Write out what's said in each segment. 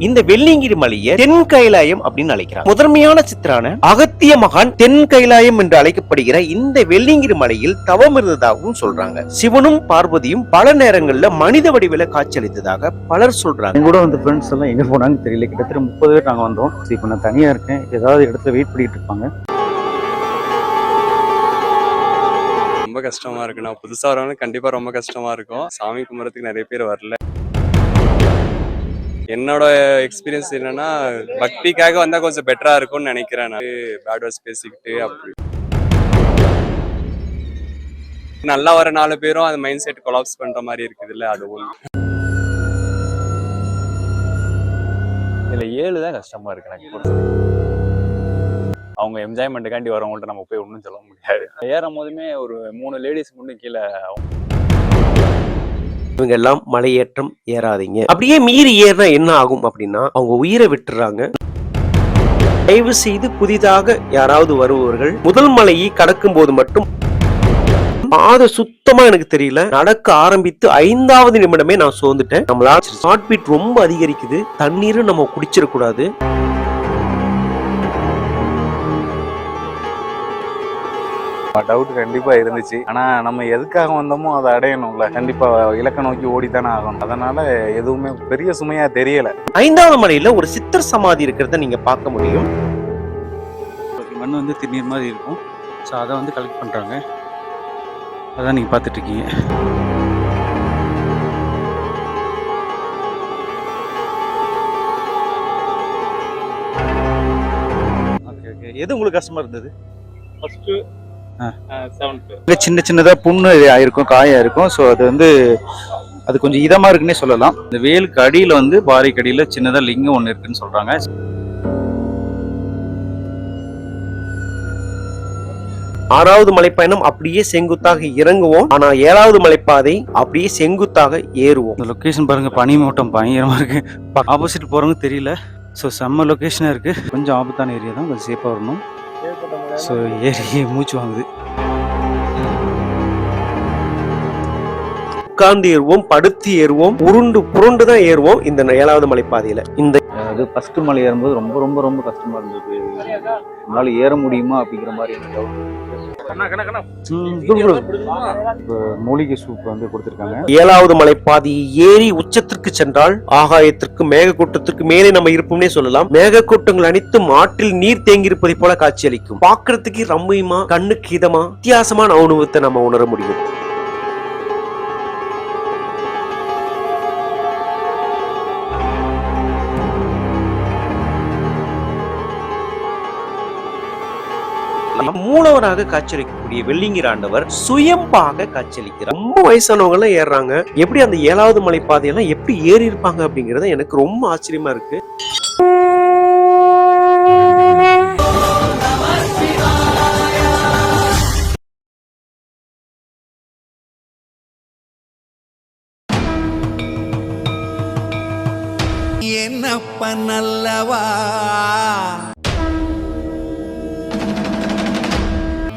இந்த வெள்ளியங்கிரி மலையை தென் கைலாயம் அப்படின்னு அழைக்கிறார். முதன்மையான சித்தரான அகத்திய மகான் தென் கைலாயம் என்று அழைக்கப்படுகிற இந்த வெள்ளியங்கிரி மலையில் தவம் இருந்ததாகவும் சொல்றாங்க. சிவனும் பார்வதியும் பல நேரங்கள்ல மனித வடிவில காட்சியளித்ததாக பலர் சொல்றாங்க. கூட வந்து ஃப்ரெண்ட்ஸ் எல்லாம் எங்க போனாங்கன்னு தெரியல. கிட்டத்தட்ட 30 பேர் நாங்க வந்தோம். இப்போ நான் தனியா இருக்கேன். ஏதாவது இடத்துல வெயிட் பண்ணிட்டு இருப்பாங்க. ரொம்ப கஷ்டமா இருக்கு. நான் புதுசா வரவங்க கண்டிப்பா ரொம்ப கஷ்டமா இருக்கும். சாமி கும்பிட்றதுக்கு நிறைய பேர் வரல. என்னோட எக்ஸ்பீரியன்ஸ் என்னன்னா, பக்திக்காக வந்தா கொஞ்சம் பெட்டரா இருக்கும்னு நினைக்கிறேன். நான் பேட் வார்ட்ஸ் பேசிக்கிட்டு அப்படி நல்லா வர 4 பேரும் அது மைண்ட் செட் கொலாப்ஸ் பண்ற மாதிரி இருக்குது இல்ல, அது ஒண்ணு. இதுல 7 தான் கஷ்டமா இருக்கு எனக்கு. அவங்க என்ஜாய்மெண்ட்டுக்காண்டி வரவங்கள்ட்ட நம்ம போய் ஒன்றும் சொல்ல முடியாது. ஏறும் போதுமே ஒரு 3 லேடிஸ் மட்டும் கீழே இவங்க எல்லாம் மலையேற்றம் ஏறாதீங்க. அப்படியே மீறி ஏறினா என்ன ஆகும் அப்படின்னா அவங்க உயிரை விட்டுறாங்க. தயவு செய்து புதிதாக யாராவது வருபவர்கள் முதல் மலையை கடக்கும் போது மட்டும் பாதை சுத்தமா எனக்கு தெரியல. நடக்க ஆரம்பித்து 5வது நிமிடமே நான் சோர்ந்துட்டேன். நம்மளால ஹார்ட் பீட் ரொம்ப அதிகரிக்குது. தண்ணீரும் நம்ம குடிச்சிடக்கூடாது. டவுட் கண்டிப்பா இருந்துச்சு. ஆனா நம்ம எதுக்காக வந்தோமோ அதை அடையணும்ல, கண்டிப்பா இலக்க நோக்கி ஓடித்தானே ஆகணும். அதனால எதுவுமே பெரிய சுமையா தெரியல. 5வது மலையில ஒரு சித்தர் சமாதி இருக்கிறத நீங்க பார்க்க முடியும். மண் வந்து திருநீர் மாதிரி இருக்கும். ஸோ அதை வந்து கலெக்ட் பண்றாங்க. அதான் நீங்க பார்த்துட்டு இருக்கீங்க. எது உங்களுக்கு கஷ்டமா இருந்தது? சின்ன சின்னதா புண்ணு ஆயிருக்கும், காயா இருக்கும். ஸோ அது வந்து அது கொஞ்சம் இதமா இருக்குன்னே சொல்லலாம். இந்த வேலுக்கு அடியில வந்து பாறைக்கு அடியில சின்னதா லிங்கம் ஒண்ணு இருக்குன்னு சொல்றாங்க. 6வது மலைப்பயணம் அப்படியே செங்குத்தாக இறங்குவோம். ஆனா 7வது மலைப்பாதை அப்படியே செங்குத்தாக ஏறுவோம். இந்த லொகேஷன் பாருங்க, பனி மூட்டம் பயங்கரமா இருக்கு. ஆப்போசிட் போறவங்க தெரியல. ஸோ செம்ம லொகேஷனா இருக்கு. கொஞ்சம் ஆபத்தான ஏரியா தான், கொஞ்சம் சேஃபா வரணும். ஸோ ஏறி மூச்சு வாங்குது. உட்கார்ந்து ஏறுவோம், படுத்து ஏறுவோம், உருண்டு புரண்டு தான் ஏறுவோம் இந்த 7வது மலைப்பாதையில. இந்த அது ஃபர்ஸ்ட் மலை ஏறும்போது ரொம்ப ரொம்ப ரொம்ப கஷ்டமா இருந்தது. நம்மளால ஏற முடியுமா அப்படிங்கிற மாதிரி மூலிகை சூப் வந்து கொடுத்திருக்காங்க. 7வது மலைப்பாதையை ஏறி உச்சத்திற்கு சென்றால் ஆகாயத்திற்கு மேகக்கூட்டத்திற்கு மேலே நம்ம இருப்போம்னே சொல்லலாம். மேகக்கூட்டங்கள் அனைத்தும் ஆற்றில் நீர் தேங்கி இருப்பதை போல காட்சியளிக்கும். பார்க்கறதுக்கு ரம்மியமா, கண்ணுக்கு இதமா, வித்தியாசமான அனுபவத்தை நம்ம உணர முடியும். மூலவராக காட்சியளிக்கக்கூடிய வெள்ளியங்கிரி ஆண்டவர் சுயம்பாக காட்சியளிக்கிறார். ரொம்ப வயசானவங்க எல்லாம் ஏறாங்க. எப்படி அந்த 7வது மலைப்பாதையெல்லாம் எப்படி ஏறி இருப்பாங்க அப்படிங்கறது எனக்கு ரொம்ப ஆச்சரியமா இருக்கு. என்னப்ப நல்லவா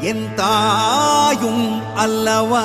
என் தாயும் அல்லவா.